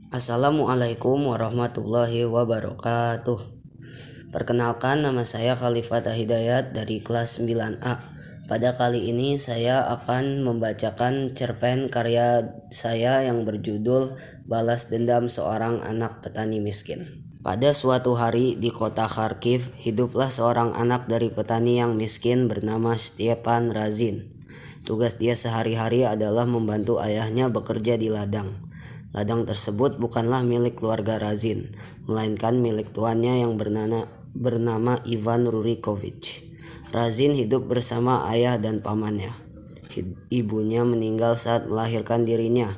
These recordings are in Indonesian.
Assalamualaikum warahmatullahi wabarakatuh. Perkenalkan, nama saya Khalifat Hidayat dari kelas 9A. Pada kali ini saya akan membacakan cerpen karya saya yang berjudul Balas Dendam Seorang Anak Petani Miskin. Pada suatu hari di kota Kharkiv, hiduplah seorang anak dari petani yang miskin bernama Stepan Razin. Tugas dia sehari-hari adalah membantu ayahnya bekerja di ladang. Ladang tersebut bukanlah milik keluarga Razin, melainkan milik tuannya yang bernama Ivan Rurikovich. Razin hidup bersama ayah dan pamannya. Ibunya meninggal saat melahirkan dirinya.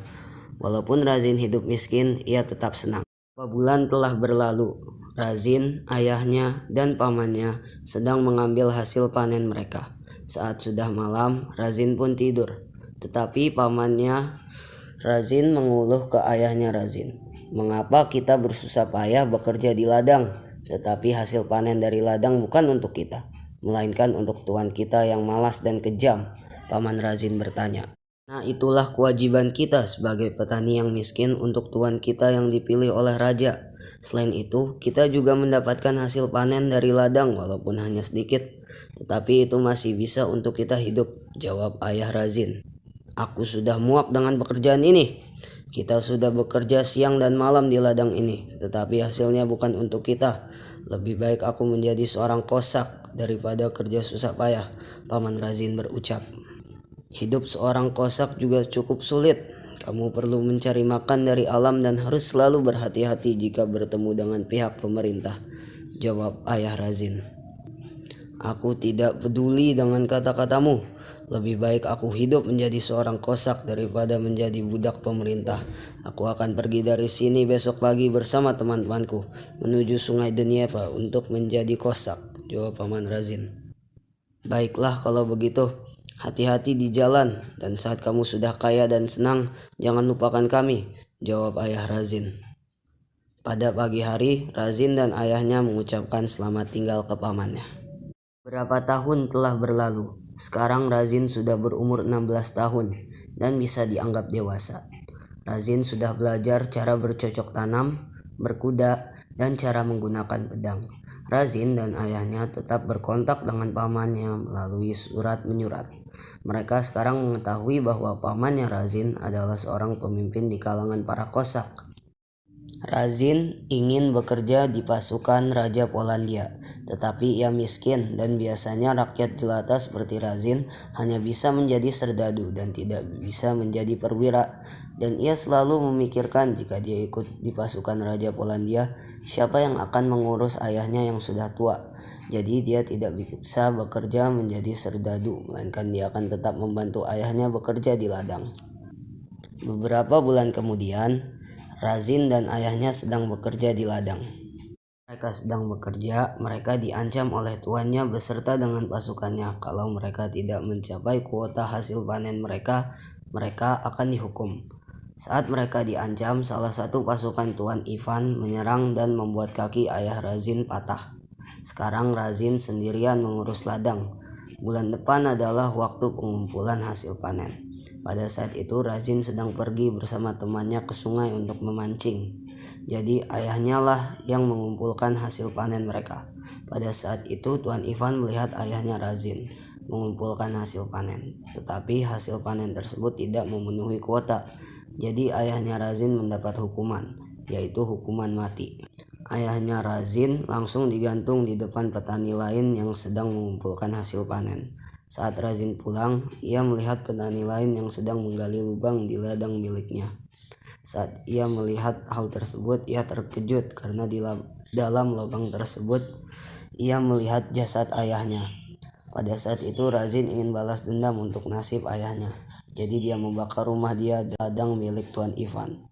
Walaupun Razin hidup miskin, ia tetap senang. Beberapa bulan telah berlalu. Razin, ayahnya, dan pamannya sedang mengambil hasil panen mereka. Saat sudah malam, Razin pun tidur. Tetapi pamannya Razin mengeluh ke ayahnya Razin. "Mengapa kita bersusah payah bekerja di ladang, tetapi hasil panen dari ladang bukan untuk kita, melainkan untuk tuan kita yang malas dan kejam?" Paman Razin bertanya. "Nah, itulah kewajiban kita sebagai petani yang miskin untuk tuan kita yang dipilih oleh raja. Selain itu, kita juga mendapatkan hasil panen dari ladang walaupun hanya sedikit, tetapi itu masih bisa untuk kita hidup," jawab ayah Razin. "Aku sudah muak dengan pekerjaan ini. Kita sudah bekerja siang dan malam di ladang ini, tetapi hasilnya bukan untuk kita. Lebih baik aku menjadi seorang kosak daripada kerja susah payah," Paman Razin berucap. "Hidup seorang kosak juga cukup sulit. Kamu perlu mencari makan dari alam dan harus selalu berhati-hati jika bertemu dengan pihak pemerintah," jawab ayah Razin. "Aku tidak peduli dengan kata-katamu. Lebih baik aku hidup menjadi seorang kosak daripada menjadi budak pemerintah. Aku akan pergi dari sini besok pagi bersama teman-temanku menuju Sungai Dnieper untuk menjadi kosak," jawab Paman Razin. "Baiklah kalau begitu. Hati-hati di jalan, dan saat kamu sudah kaya dan senang, jangan lupakan kami," jawab ayah Razin. Pada pagi hari, Razin dan ayahnya mengucapkan selamat tinggal ke pamannya. Berapa tahun telah berlalu. Sekarang Razin sudah berumur 16 tahun dan bisa dianggap dewasa. Razin sudah belajar cara bercocok tanam, berkuda, dan cara menggunakan pedang. Razin dan ayahnya tetap berkontak dengan pamannya melalui surat menyurat. Mereka sekarang mengetahui bahwa pamannya Razin adalah seorang pemimpin di kalangan para kosak. Razin ingin bekerja di pasukan Raja Polandia, tetapi ia miskin dan biasanya rakyat jelata seperti Razin hanya bisa menjadi serdadu dan tidak bisa menjadi perwira. Dan ia selalu memikirkan jika dia ikut di pasukan Raja Polandia, siapa yang akan mengurus ayahnya yang sudah tua. Jadi dia tidak bisa bekerja menjadi serdadu, melainkan dia akan tetap membantu ayahnya bekerja di ladang. Beberapa bulan kemudian, Razin dan ayahnya sedang bekerja di ladang. Mereka sedang bekerja, mereka diancam oleh tuannya beserta dengan pasukannya. Kalau mereka tidak mencapai kuota hasil panen mereka, mereka akan dihukum. Saat mereka diancam, salah satu pasukan Tuan Ivan menyerang dan membuat kaki ayah Razin patah. Sekarang Razin sendirian mengurus ladang. Bulan depan adalah waktu pengumpulan hasil panen. Pada saat itu Razin sedang pergi bersama temannya ke sungai untuk memancing. Jadi ayahnya lah yang mengumpulkan hasil panen mereka. Pada saat itu Tuan Ivan melihat ayahnya Razin mengumpulkan hasil panen, tetapi hasil panen tersebut tidak memenuhi kuota. Jadi ayahnya Razin mendapat hukuman, yaitu hukuman mati. Ayahnya Razin langsung digantung di depan petani lain yang sedang mengumpulkan hasil panen. Saat Razin pulang, ia melihat petani lain yang sedang menggali lubang di ladang miliknya. Saat ia melihat hal tersebut, ia terkejut karena di dalam lubang tersebut ia melihat jasad ayahnya. Pada saat itu Razin ingin balas dendam untuk nasib ayahnya. Jadi dia membakar rumah dia di ladang milik Tuan Ivan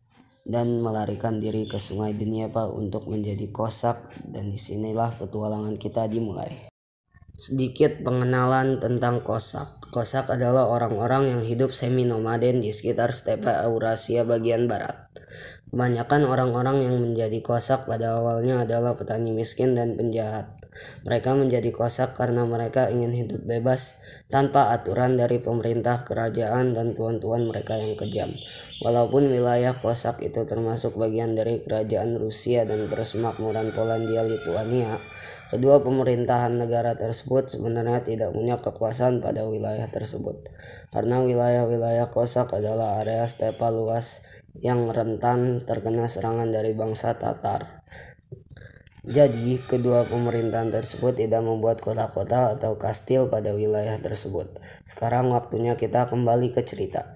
dan melarikan diri ke Sungai Dnieper untuk menjadi kosak, dan disinilah petualangan kita dimulai. Sedikit pengenalan tentang kosak. Kosak adalah orang-orang yang hidup semi-nomaden di sekitar steppe Eurasia bagian barat. Kebanyakan orang-orang yang menjadi kosak pada awalnya adalah petani miskin dan penjahat. Mereka menjadi Kosak karena mereka ingin hidup bebas tanpa aturan dari pemerintah, kerajaan, dan tuan-tuan mereka yang kejam. Walaupun wilayah Kosak itu termasuk bagian dari kerajaan Rusia dan persemakmuran Polandia Lituania, kedua pemerintahan negara tersebut sebenarnya tidak punya kekuasaan pada wilayah tersebut. Karena wilayah-wilayah Kosak adalah area stepa luas yang rentan terkena serangan dari bangsa Tatar. Jadi, kedua pemerintahan tersebut tidak membuat kota-kota atau kastil pada wilayah tersebut. Sekarang waktunya kita kembali ke cerita.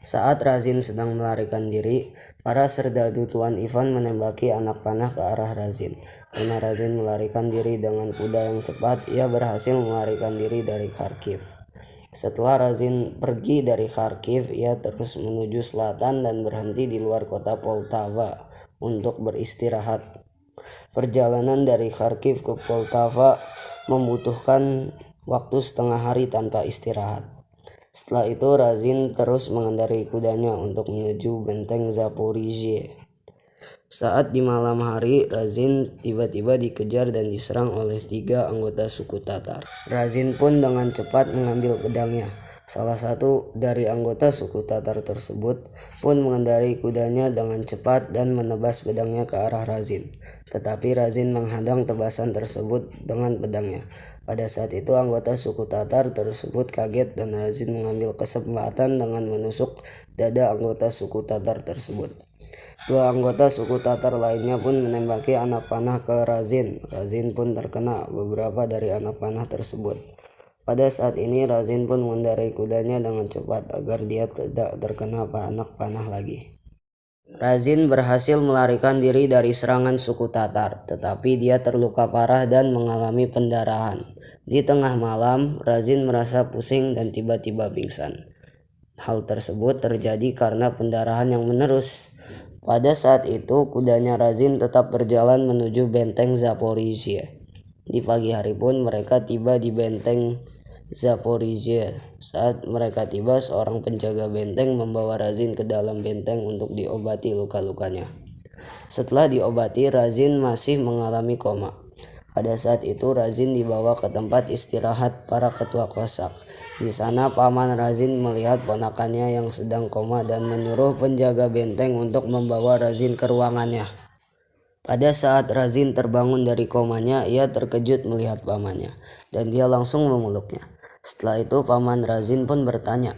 Saat Razin sedang melarikan diri, para serdadu Tuan Ivan menembaki anak panah ke arah Razin. Karena Razin melarikan diri dengan kuda yang cepat, ia berhasil melarikan diri dari Kharkiv. Setelah Razin pergi dari Kharkiv, ia terus menuju selatan dan berhenti di luar kota Poltava untuk beristirahat. Perjalanan dari Kharkiv ke Poltava membutuhkan waktu setengah hari tanpa istirahat. Setelah itu Razin terus mengendarai kudanya untuk menuju benteng Zaporizhia. Saat di malam hari, Razin tiba-tiba dikejar dan diserang oleh 3 anggota suku Tatar. Razin pun dengan cepat mengambil pedangnya. Salah satu dari anggota suku Tatar tersebut pun mengendarai kudanya dengan cepat dan menebas pedangnya ke arah Razin. Tetapi Razin menghadang tebasan tersebut dengan pedangnya. Pada saat itu anggota suku Tatar tersebut kaget dan Razin mengambil kesempatan dengan menusuk dada anggota suku Tatar tersebut. 2 anggota suku Tatar lainnya pun menembaki anak panah ke Razin. Razin pun terkena beberapa dari anak panah tersebut. Pada saat ini Razin pun mengendarai kudanya dengan cepat agar dia tidak terkena anak panah lagi. Razin berhasil melarikan diri dari serangan suku Tatar, tetapi dia terluka parah dan mengalami pendarahan. Di tengah malam, Razin merasa pusing dan tiba-tiba pingsan. Hal tersebut terjadi karena pendarahan yang menerus. Pada saat itu, kudanya Razin tetap berjalan menuju benteng Zaporizhia. Di pagi hari pun mereka tiba di benteng Zaporizhia. Saat mereka tiba, seorang penjaga benteng membawa Razin ke dalam benteng untuk diobati luka-lukanya. Setelah diobati, Razin masih mengalami koma. Pada saat itu Razin dibawa ke tempat istirahat para ketua Kosak. Di sana paman Razin melihat ponakannya yang sedang koma dan menyuruh penjaga benteng untuk membawa Razin ke ruangannya. Pada saat Razin terbangun dari komanya, ia terkejut melihat pamannya dan dia langsung memeluknya. Setelah itu paman Razin pun bertanya,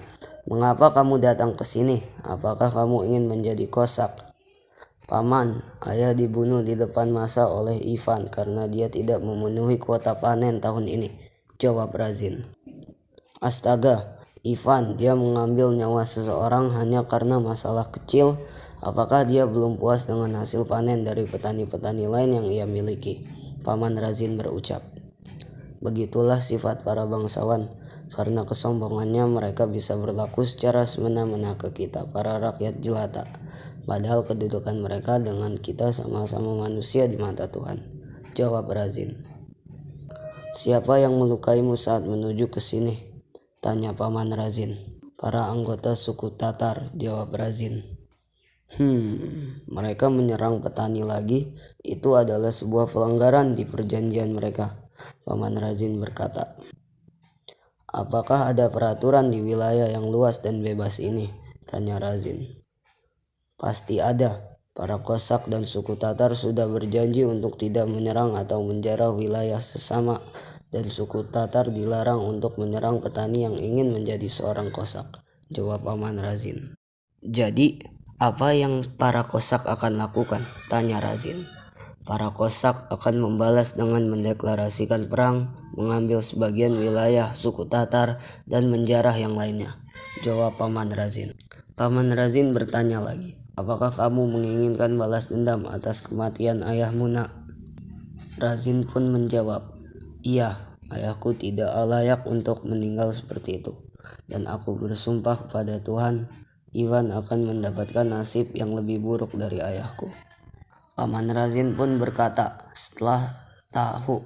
"Mengapa kamu datang ke sini? Apakah kamu ingin menjadi Kosak?" "Paman, ayah dibunuh di depan masa oleh Ivan karena dia tidak memenuhi kuota panen tahun ini," jawab Razin. "Astaga, Ivan, dia mengambil nyawa seseorang hanya karena masalah kecil. Apakah dia belum puas dengan hasil panen dari petani-petani lain yang ia miliki?" Paman Razin berucap. Begitulah sifat para bangsawan. Karena kesombongannya mereka bisa berlaku secara semena-mena ke kita, para rakyat jelata. Padahal kedudukan mereka dengan kita sama-sama manusia di mata Tuhan, jawab Razin. "Siapa yang melukaimu saat menuju ke sini?" tanya paman Razin. "Para anggota suku Tatar," jawab Razin. Mereka menyerang petani lagi. Itu adalah sebuah pelanggaran di perjanjian mereka," paman Razin berkata. "Apakah ada peraturan di wilayah yang luas dan bebas ini?" tanya Razin. "Pasti ada. Para Kosak dan suku Tatar sudah berjanji untuk tidak menyerang atau menjarah wilayah sesama, dan suku Tatar dilarang untuk menyerang petani yang ingin menjadi seorang Kosak," jawab paman Razin. "Jadi, apa yang para Kosak akan lakukan?" tanya Razin. "Para Kosak akan membalas dengan mendeklarasikan perang, mengambil sebagian wilayah suku Tatar, dan menjarah yang lainnya," jawab paman Razin. Paman Razin bertanya lagi, "Apakah kamu menginginkan balas dendam atas kematian ayahmu, nak?" Razin pun menjawab, "Iya, ayahku tidak layak untuk meninggal seperti itu. Dan aku bersumpah kepada Tuhan, Ivan akan mendapatkan nasib yang lebih buruk dari ayahku." Paman Razin pun berkata,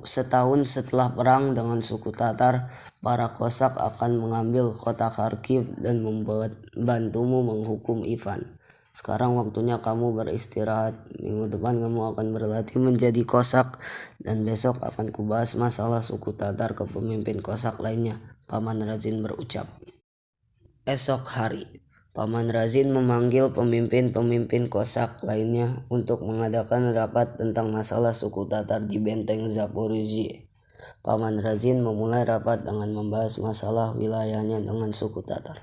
setahun setelah perang dengan suku Tatar, para Kosak akan mengambil kota Kharkiv dan membantumu menghukum Ivan. Sekarang waktunya kamu beristirahat. Minggu depan kamu akan berlatih menjadi Kosak, dan besok akan kubahas masalah suku Tatar ke pemimpin Kosak lainnya, Paman Razin berucap. Esok hari, Paman Razin memanggil pemimpin-pemimpin Kosak lainnya untuk mengadakan rapat tentang masalah suku Tatar di benteng Zaporizhia. Paman Razin memulai rapat dengan membahas masalah wilayahnya dengan suku Tatar.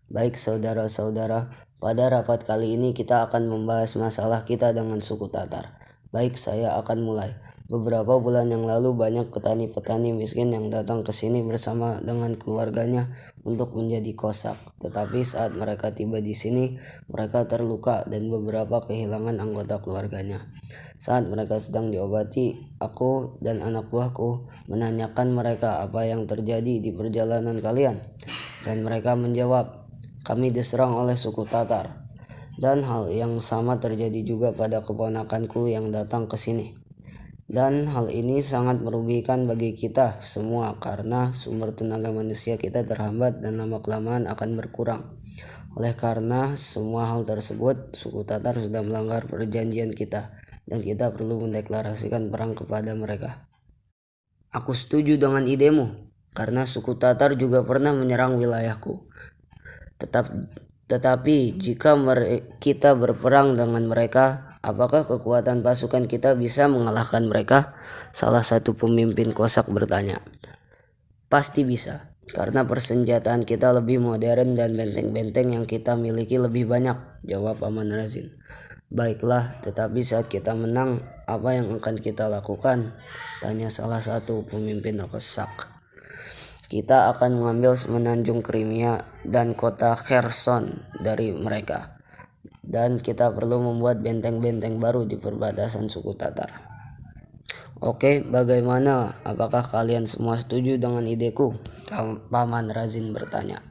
Baik saudara-saudara, pada rapat kali ini kita akan membahas masalah kita dengan suku Tatar. Baik, saya akan mulai. Beberapa bulan yang lalu banyak petani-petani miskin yang datang ke sini bersama dengan keluarganya untuk menjadi Kosak. Tetapi saat mereka tiba di sini, mereka terluka dan beberapa kehilangan anggota keluarganya. Saat mereka sedang diobati, aku dan anak buahku menanyakan mereka apa yang terjadi di perjalanan kalian. Dan mereka menjawab, kami diserang oleh suku Tatar. Dan hal yang sama terjadi juga pada keponakanku yang datang ke sini. Dan hal ini sangat merugikan bagi kita semua karena sumber tenaga manusia kita terhambat dan lama-kelamaan akan berkurang. Oleh karena semua hal tersebut, suku Tatar sudah melanggar perjanjian kita dan kita perlu mendeklarasikan perang kepada mereka. Aku setuju dengan idemu karena suku Tatar juga pernah menyerang wilayahku. Tetapi jika kita berperang dengan mereka, apakah kekuatan pasukan kita bisa mengalahkan mereka? Salah satu pemimpin Kosak bertanya. Pasti bisa, karena persenjataan kita lebih modern dan benteng-benteng yang kita miliki lebih banyak, jawab Paman Razin. Baiklah, tetapi saat kita menang, apa yang akan kita lakukan? Tanya salah satu pemimpin Kosak. Kita akan mengambil semenanjung Crimea dan kota Kherson dari mereka. Dan kita perlu membuat benteng-benteng baru di perbatasan suku Tatar. Oke, bagaimana? Apakah kalian semua setuju dengan ideku? Paman Razin bertanya.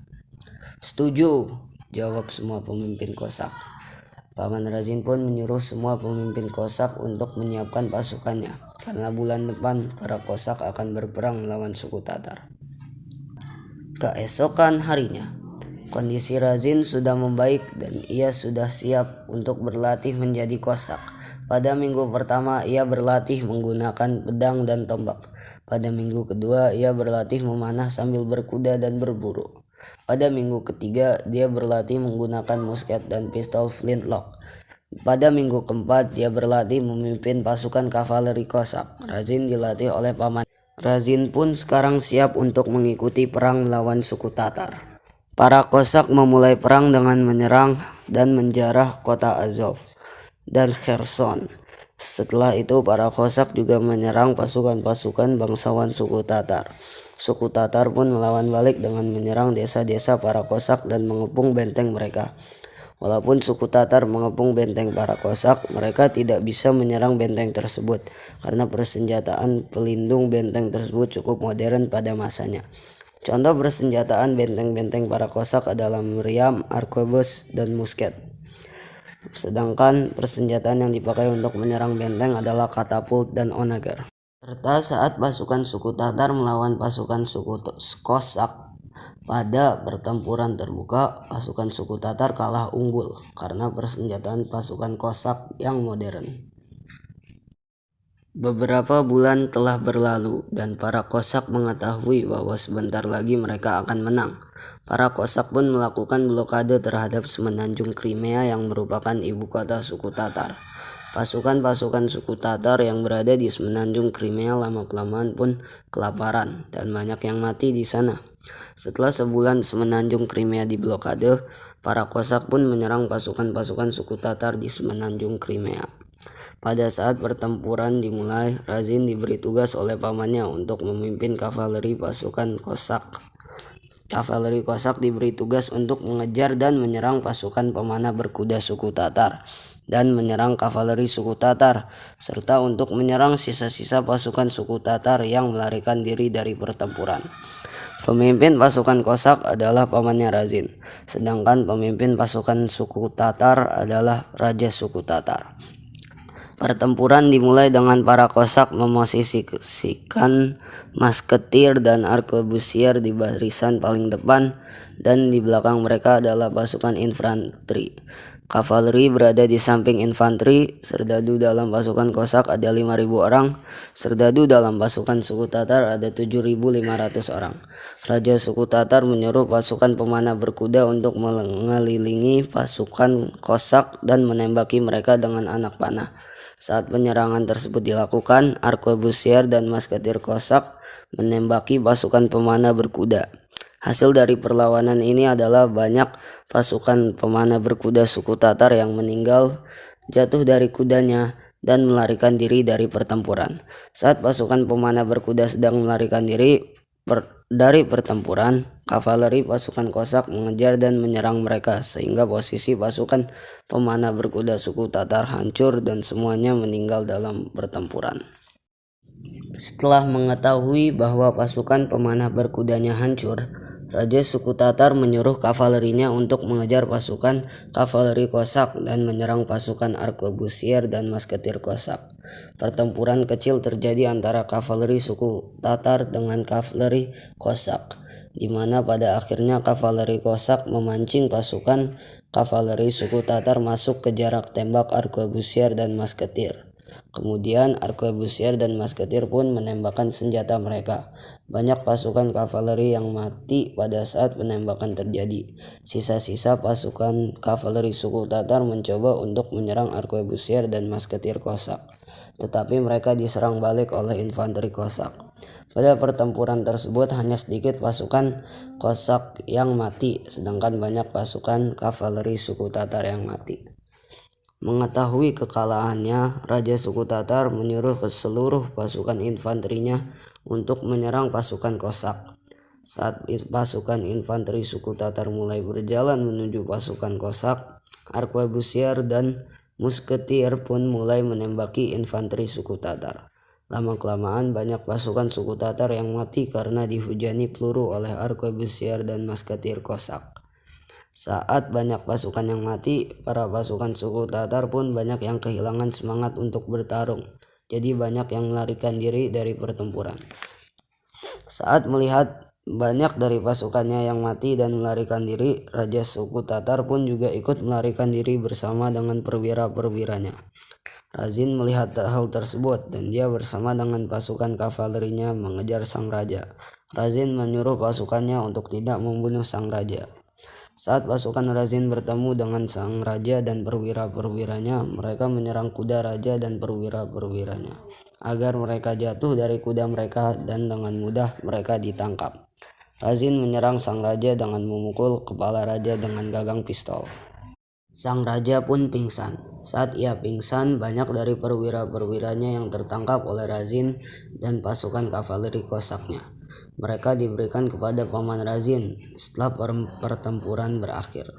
Setuju, jawab semua pemimpin Kosak. Paman Razin pun menyuruh semua pemimpin Kosak untuk menyiapkan pasukannya, karena bulan depan para Kosak akan berperang melawan suku Tatar. Keesokan harinya, kondisi Razin sudah membaik dan ia sudah siap untuk berlatih menjadi Kosak. Pada minggu pertama ia berlatih menggunakan pedang dan tombak. Pada minggu kedua ia berlatih memanah sambil berkuda dan berburu. Pada minggu ketiga dia berlatih menggunakan musket dan pistol flintlock. Pada minggu keempat dia berlatih memimpin pasukan kavaleri Kosak. Razin dilatih oleh paman. Razin pun sekarang siap untuk mengikuti perang melawan suku Tatar. Para Kosak memulai perang dengan menyerang dan menjarah kota Azov dan Kherson. Setelah itu para Kosak juga menyerang pasukan-pasukan bangsawan suku Tatar. Suku Tatar pun melawan balik dengan menyerang desa-desa para Kosak dan mengepung benteng mereka. Walaupun suku Tatar mengepung benteng para Kosak, mereka tidak bisa menyerang benteng tersebut karena persenjataan pelindung benteng tersebut cukup modern pada masanya. Contoh persenjataan benteng-benteng para Kosak adalah meriam, arkebus, dan musket. Sedangkan persenjataan yang dipakai untuk menyerang benteng adalah katapult dan onager. Serta saat pasukan suku Tatar melawan pasukan suku Kosak pada pertempuran terbuka, pasukan suku Tatar kalah unggul karena persenjataan pasukan Kosak yang modern. Beberapa bulan telah berlalu dan para Kosak mengetahui bahwa sebentar lagi mereka akan menang. Para Kosak pun melakukan blokade terhadap semenanjung Crimea yang merupakan ibu kota suku Tatar. Pasukan-pasukan suku Tatar yang berada di semenanjung Crimea lama-kelamaan pun kelaparan dan banyak yang mati di sana. Setelah sebulan semenanjung Crimea diblokade, para Kosak pun menyerang pasukan-pasukan suku Tatar di semenanjung Crimea. Pada saat pertempuran dimulai, Razin diberi tugas oleh pamannya untuk memimpin kavaleri pasukan Kosak. Kavaleri Kosak diberi tugas untuk mengejar dan menyerang pasukan pemanah berkuda suku Tatar dan menyerang kavaleri suku Tatar, serta untuk menyerang sisa-sisa pasukan suku Tatar yang melarikan diri dari pertempuran. Pemimpin pasukan Kosak adalah pamannya Razin, sedangkan pemimpin pasukan suku Tatar adalah raja suku Tatar. Pertempuran dimulai dengan para Kosak memosisikan masketir dan arkebusier di barisan paling depan, dan di belakang mereka adalah pasukan infanteri. Kavaleri berada di samping infanteri. Serdadu dalam pasukan Kosak ada 5.000 orang. Serdadu dalam pasukan suku Tatar ada 7.500 orang. Raja suku Tatar menyuruh pasukan pemanah berkuda untuk mengelilingi pasukan Kosak dan menembaki mereka dengan anak panah. Saat penyerangan tersebut dilakukan, arquebusier dan masketir Kosak menembaki pasukan pemanah berkuda. Hasil dari perlawanan ini adalah banyak pasukan pemanah berkuda suku Tatar yang meninggal, jatuh dari kudanya, dan melarikan diri dari pertempuran. Saat pasukan pemanah berkuda sedang melarikan diri dari pertempuran, kavaleri pasukan Kosak mengejar dan menyerang mereka sehingga posisi pasukan pemanah berkuda suku Tatar hancur dan semuanya meninggal dalam pertempuran. Setelah mengetahui bahwa pasukan pemanah berkudanya hancur, Raja suku Tatar menyuruh kavalerinya untuk mengejar pasukan kavaleri Kosak dan menyerang pasukan arquebusier dan masketir Kosak. Pertempuran kecil terjadi antara kavaleri suku Tatar dengan kavaleri Kosak, di mana pada akhirnya kavaleri Kosak memancing pasukan kavaleri suku Tatar masuk ke jarak tembak arquebusier dan masketir. Kemudian arquebusier dan masketir pun menembakkan senjata mereka. Banyak pasukan kavaleri yang mati pada saat penembakan terjadi. Sisa-sisa pasukan kavaleri suku Tatar mencoba untuk menyerang arquebusier dan masketir Kosak, tetapi mereka diserang balik oleh infanteri Kosak. Pada pertempuran tersebut hanya sedikit pasukan Kosak yang mati, sedangkan banyak pasukan kavaleri suku Tatar yang mati. Mengetahui kekalahannya, Raja suku Tatar menyuruh ke seluruh pasukan infanterinya untuk menyerang pasukan Kosak. Saat pasukan infanteri suku Tatar mulai berjalan menuju pasukan Kosak, arquebusier dan musketir pun mulai menembaki infanteri suku Tatar. Lama-kelamaan banyak pasukan suku Tatar yang mati karena dihujani peluru oleh arquebusier dan musketir Kosak. Saat banyak pasukan yang mati, para pasukan suku Tatar pun banyak yang kehilangan semangat untuk bertarung. Jadi banyak yang melarikan diri dari pertempuran. Saat melihat banyak dari pasukannya yang mati dan melarikan diri, Raja suku Tatar pun juga ikut melarikan diri bersama dengan perwira-perwiranya. Razin melihat hal tersebut dan dia bersama dengan pasukan kavalerinya mengejar sang raja. Razin menyuruh pasukannya untuk tidak membunuh sang raja. Saat pasukan Razin bertemu dengan sang raja dan perwira-perwiranya, mereka menyerang kuda raja dan perwira-perwiranya agar mereka jatuh dari kuda mereka dan dengan mudah mereka ditangkap. Razin menyerang sang raja dengan memukul kepala raja dengan gagang pistol. Sang raja pun pingsan. Saat ia pingsan, banyak dari perwira-perwiranya yang tertangkap oleh Razin dan pasukan kavaleri Kosaknya. Mereka diberikan kepada paman Razin setelah pertempuran berakhir.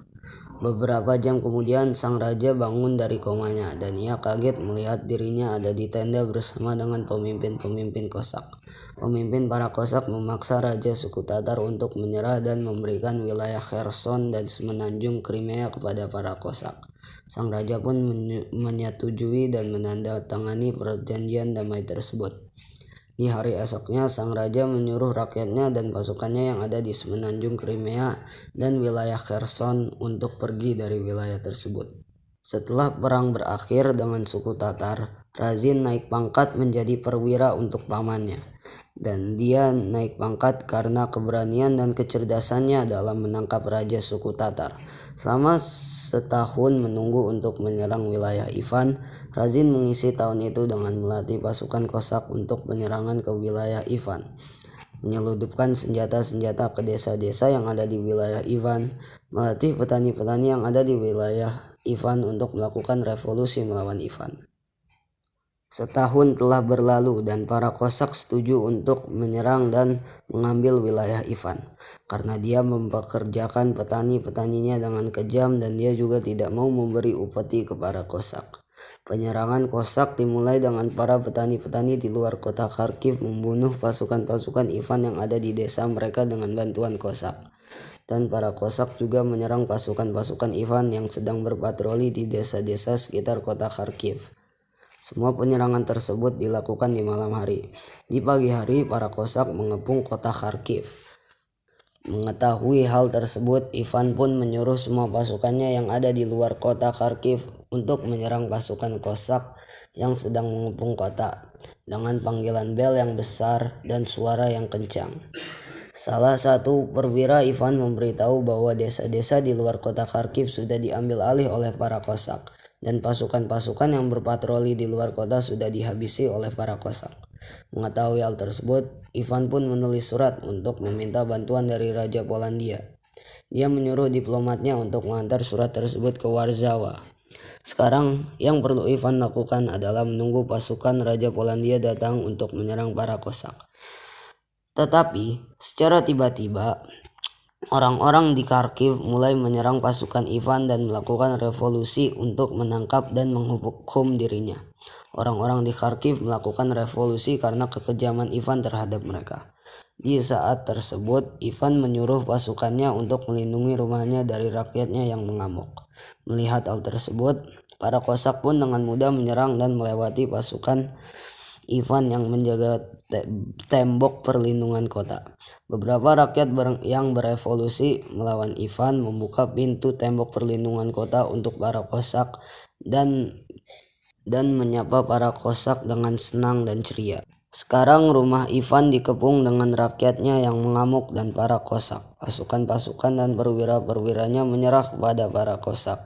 Beberapa jam kemudian sang raja bangun dari komanya dan ia kaget melihat dirinya ada di tenda bersama dengan pemimpin-pemimpin Kosak. Pemimpin para Kosak memaksa raja suku Tatar untuk menyerah dan memberikan wilayah Kherson dan semenanjung Crimea kepada para Kosak. Sang raja pun menyetujui dan menandatangani perjanjian damai tersebut. Di hari esoknya, sang raja menyuruh rakyatnya dan pasukannya yang ada di semenanjung Crimea dan wilayah Kherson untuk pergi dari wilayah tersebut. Setelah perang berakhir dengan suku Tatar, Razin naik pangkat menjadi perwira untuk pamannya. Dan dia naik pangkat karena keberanian dan kecerdasannya dalam menangkap raja suku Tatar. Selama setahun menunggu untuk menyerang wilayah Ivan, Razin mengisi tahun itu dengan melatih pasukan Kosak untuk penyerangan ke wilayah Ivan, menyeludupkan senjata-senjata ke desa-desa yang ada di wilayah Ivan, melatih petani-petani yang ada di wilayah Ivan untuk melakukan revolusi melawan Ivan. Setahun telah berlalu dan para Kosak setuju untuk menyerang dan mengambil wilayah Ivan, karena dia mempekerjakan petani-petaninya dengan kejam dan dia juga tidak mau memberi upeti kepada Kosak. Penyerangan Kosak dimulai dengan para petani-petani di luar kota Kharkiv membunuh pasukan-pasukan Ivan yang ada di desa mereka dengan bantuan Kosak. Dan para Kosak juga menyerang pasukan-pasukan Ivan yang sedang berpatroli di desa-desa sekitar kota Kharkiv. Semua penyerangan tersebut dilakukan di malam hari. Di pagi hari, para Kosak mengepung kota Kharkiv. Mengetahui hal tersebut, Ivan pun menyuruh semua pasukannya yang ada di luar kota Kharkiv untuk menyerang pasukan Kosak yang sedang mengepung kota dengan panggilan bel yang besar dan suara yang kencang. Salah satu perwira Ivan memberitahu bahwa desa-desa di luar kota Kharkiv sudah diambil alih oleh para Kosak dan pasukan-pasukan yang berpatroli di luar kota sudah dihabisi oleh para Kosak. Mengetahui hal tersebut, Ivan pun menulis surat untuk meminta bantuan dari Raja Polandia. Dia menyuruh diplomatnya untuk mengantar surat tersebut ke Warzawa. Sekarang yang perlu Ivan lakukan adalah menunggu pasukan Raja Polandia datang untuk menyerang para Kosak. Tetapi secara tiba-tiba orang-orang di Kharkiv mulai menyerang pasukan Ivan dan melakukan revolusi untuk menangkap dan menghukum dirinya. Orang-orang di Kharkiv melakukan revolusi karena kekejaman Ivan terhadap mereka. Di saat tersebut, Ivan menyuruh pasukannya untuk melindungi rumahnya dari rakyatnya yang mengamuk. Melihat hal tersebut, para Kosak pun dengan mudah menyerang dan melewati pasukan Ivan yang menjaga tembok perlindungan kota. Beberapa rakyat yang berevolusi melawan Ivan membuka pintu tembok perlindungan kota untuk para Kosak dan menyapa para Kosak dengan senang dan ceria. Sekarang rumah Ivan dikepung dengan rakyatnya yang mengamuk dan para Kosak. Pasukan-pasukan dan perwira-perwiranya menyerah kepada para Kosak.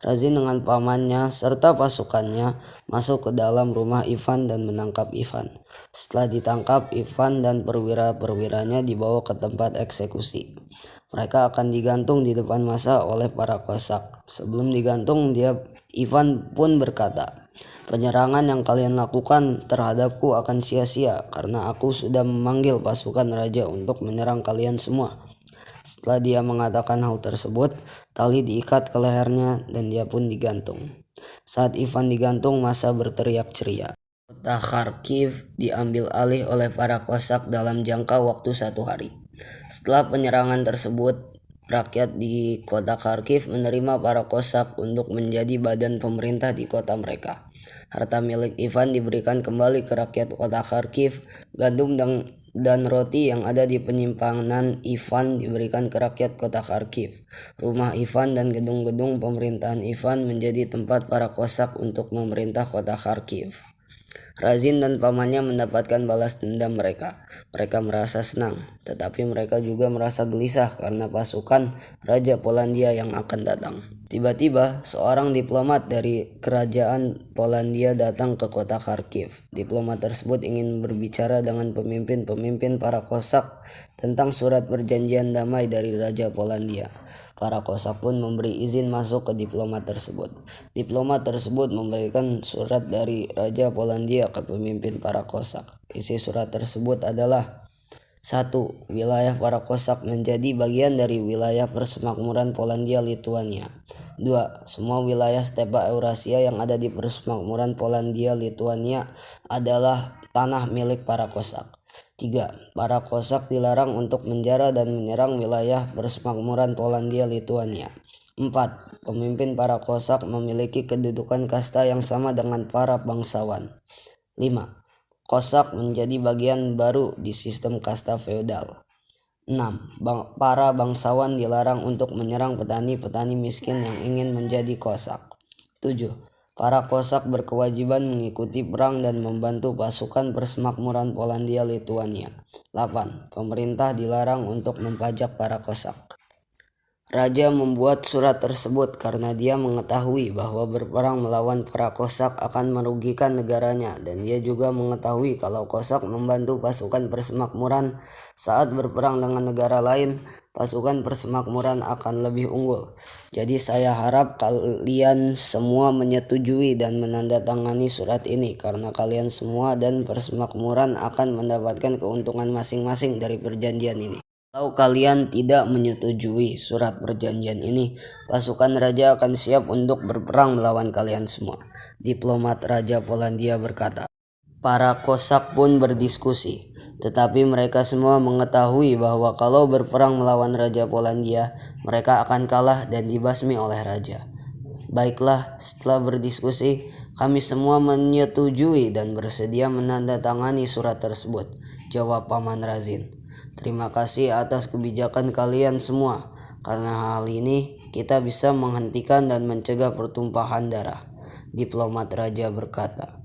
Razin dengan pamannya serta pasukannya masuk ke dalam rumah Ivan dan menangkap Ivan. Setelah ditangkap, Ivan dan perwira-perwiranya dibawa ke tempat eksekusi. Mereka akan digantung di depan masa oleh para Kosak. Sebelum digantung, Ivan pun berkata, "Penyerangan yang kalian lakukan terhadapku akan sia-sia karena aku sudah memanggil pasukan raja untuk menyerang kalian semua." Setelah dia mengatakan hal tersebut, tali diikat ke lehernya dan dia pun digantung. Saat Ivan digantung, massa berteriak ceria. Kota Kharkiv diambil alih oleh para Kosak dalam jangka waktu 1 hari. Setelah penyerangan tersebut, rakyat di kota Kharkiv menerima para Kosak untuk menjadi badan pemerintah di kota mereka. Harta milik Ivan diberikan kembali ke rakyat kota Kharkiv. Gandum dan roti yang ada di penyimpanan Ivan diberikan ke rakyat kota Kharkiv. Rumah Ivan dan gedung-gedung pemerintahan Ivan menjadi tempat para Kosak untuk memerintah kota Kharkiv. Razin dan pamannya mendapatkan balas dendam mereka. Mereka merasa senang, tetapi mereka juga merasa gelisah karena pasukan Raja Polandia yang akan datang. Tiba-tiba, seorang diplomat dari kerajaan Polandia datang ke kota Kharkiv. Diplomat tersebut ingin berbicara dengan pemimpin-pemimpin para Kosak tentang surat perjanjian damai dari Raja Polandia. Para Kosak pun memberi izin masuk ke diplomat tersebut. Diplomat tersebut memberikan surat dari Raja Polandia ke pemimpin para Kosak. Isi surat tersebut adalah: 1. Wilayah para Kosak menjadi bagian dari wilayah persemakmuran Polandia-Lituania. 2. Semua wilayah stepa Eurasia yang ada di persemakmuran Polandia-Lituania adalah tanah milik para Kosak. 3. Para Kosak dilarang untuk menjara dan menyerang wilayah persemakmuran Polandia-Lituania. 4. Pemimpin para Kosak memiliki kedudukan kasta yang sama dengan para bangsawan. 5. Kosak menjadi bagian baru di sistem kasta feodal. 6. Para bangsawan dilarang untuk menyerang petani-petani miskin yang ingin menjadi Kosak. 7. Para Kosak berkewajiban mengikuti perang dan membantu pasukan persemakmuran Polandia-Lituania. 8. Pemerintah dilarang untuk mempajak para Kosak. Raja membuat surat tersebut karena dia mengetahui bahwa berperang melawan para Kosak akan merugikan negaranya, dan dia juga mengetahui kalau Kosak membantu pasukan persemakmuran saat berperang dengan negara lain, pasukan persemakmuran akan lebih unggul. Jadi saya harap kalian semua menyetujui dan menandatangani surat ini karena kalian semua dan persemakmuran akan mendapatkan keuntungan masing-masing dari perjanjian ini. Kalau kalian tidak menyetujui surat perjanjian ini, pasukan raja akan siap untuk berperang melawan kalian semua. Diplomat Raja Polandia berkata. Para Kosak pun berdiskusi, tetapi mereka semua mengetahui bahwa kalau berperang melawan Raja Polandia, mereka akan kalah dan dibasmi oleh raja. Baiklah, setelah berdiskusi, kami semua menyetujui dan bersedia menandatangani surat tersebut, jawab Paman Razin. Terima kasih atas kebijakan kalian semua. Karena hal ini, kita bisa menghentikan dan mencegah pertumpahan darah. Diplomat raja berkata.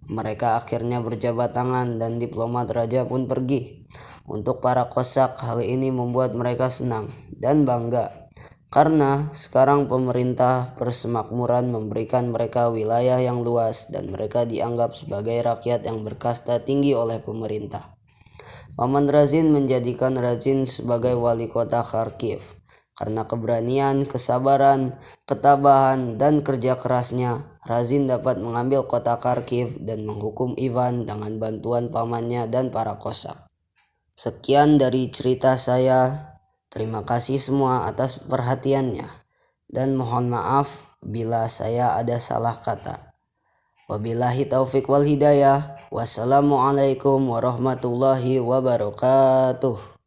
Mereka akhirnya berjabat tangan dan diplomat raja pun pergi. Untuk para kosak, hal ini membuat mereka senang dan bangga. Karena sekarang pemerintah persemakmuran memberikan mereka wilayah yang luas dan mereka dianggap sebagai rakyat yang berkasta tinggi oleh pemerintah. Paman Razin menjadikan Razin sebagai wali kota Kharkiv. Karena keberanian, kesabaran, ketabahan, dan kerja kerasnya, Razin dapat mengambil kota Kharkiv dan menghukum Ivan dengan bantuan pamannya dan para kosak. Sekian dari cerita saya. Terima kasih semua atas perhatiannya. Dan mohon maaf bila saya ada salah kata. Wabillahi taufik wal hidayah. Wassalamualaikum warahmatullahi wabarakatuh.